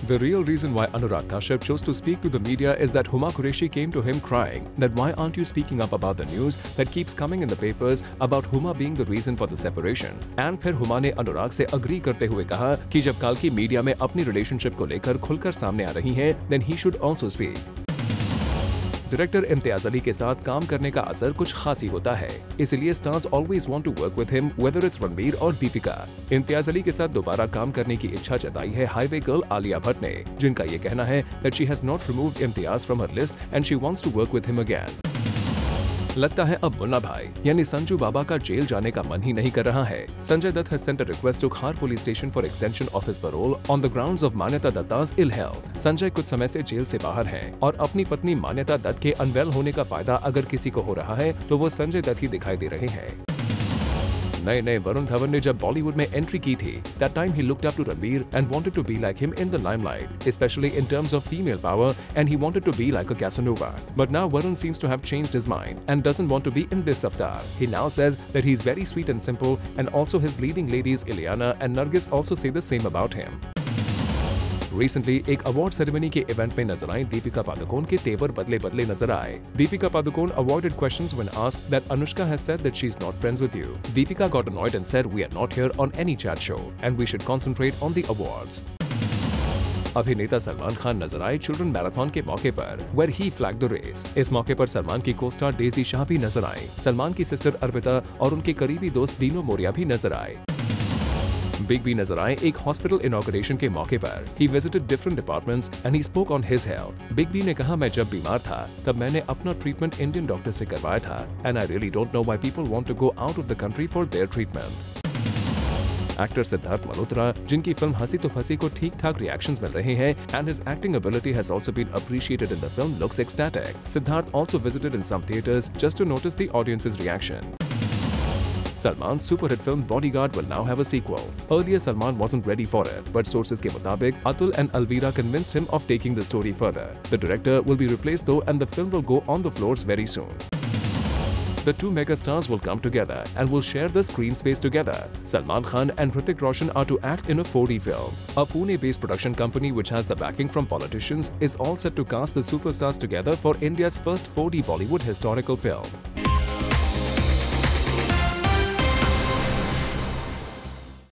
The real reason why Anurag Kashyap chose to speak to the media is that Huma Qureshi came to him crying that why aren't you speaking up about the news that keeps coming in the papers about Huma being the reason for the separation. And फिर Huma ने अनुराग से agree करते हुए कहा कि जब कल की मीडिया में अपनी रिलेशनशिप को लेकर खुलकर सामने आ रही हैं, then he should also speak. Director Imtiaz Ali के साथ काम करने का असर कुछ खास ही होता है, इसलिए stars always want to work with him whether it's Ranbir और दीपिका। इम्तियाज अली के साथ दोबारा काम करने की इच्छा जताई है हाईवे गर्ल आलिया भट्ट ने, जिनका ये कहना है that she has not removed Imtiaz from her list and she wants to work with him again. लगता है अब मुन्ना भाई यानी संजू बाबा का जेल जाने का मन ही नहीं कर रहा है। Sanjay Dutt has sent a request to Khar police station for extension of his parole on the grounds of मान्यता दत्ता's ill health। संजय कुछ समय से जेल से बाहर हैं और अपनी पत्नी मान्यता दत्त के अनवेल होने का फायदा अगर किसी को हो रहा है तो वो संजय दत्त ही दिखाई दे रहे हैं। नए वरुण धवन ने जब बॉलीवुड में एंट्री की थी, that time he looked up to Ranbir and wanted to be like him in the limelight, especially in terms of female power, and he wanted to be like a Casanova. But now Varun seems to have changed his mind and doesn't want to be in this avatar. He now says that he's very sweet and simple, and also his leading ladies Ileana and Nargis also say the same about him. Recently, एक award ceremony के event में नजर आई दीपिका पादुकोण के तेवर बदले नजर आए। Deepika Padukone avoided questions when asked that Anushka has said that she's not friends with you. Deepika got annoyed and said we are not here on any chat show and we should concentrate on the awards. अभिनेता सलमान खान नजर आए children marathon के मौके पर where he flagged the race। इस मौके पर सलमान की को-स्टार डेजी शाह भी नजर आई। सलमान की सिस्टर अर्पिता और उनके करीबी दोस्त डीनो मोरिया भी नजर आए। बिग बी नजर आए एक हॉस्पिटल इनॉग्रेशन के मौके पर। He visited different departments and he spoke on his health. Big B ने कहा मैं जब बीमार था तब मैंने अपना ट्रीटमेंट इंडियन डॉक्टर से करवाया था and I really don't know why people want to go out of the country for their treatment. Actor Siddharth Malhotra, जिनकी फिल्म हंसी तो फंसी को ठीक-ठाक रिएक्शंस मिल रहे हैं and his acting ability has also been appreciated in the film, looks ecstatic. Siddharth also visited in some theaters just to notice the audience's reaction. Salman's super hit film Bodyguard will now have a sequel. Earlier Salman wasn't ready for it, but sources के मुताबिक Atul and Alvira convinced him of taking the story further. The director will be replaced though and the film will go on the floors very soon. The two megastars will come together and will share the screen space together. Salman Khan and Hrithik Roshan are to act in a 4D film. A Pune-based production company which has the backing from politicians is all set to cast the superstars together for India's first 4D Bollywood historical film.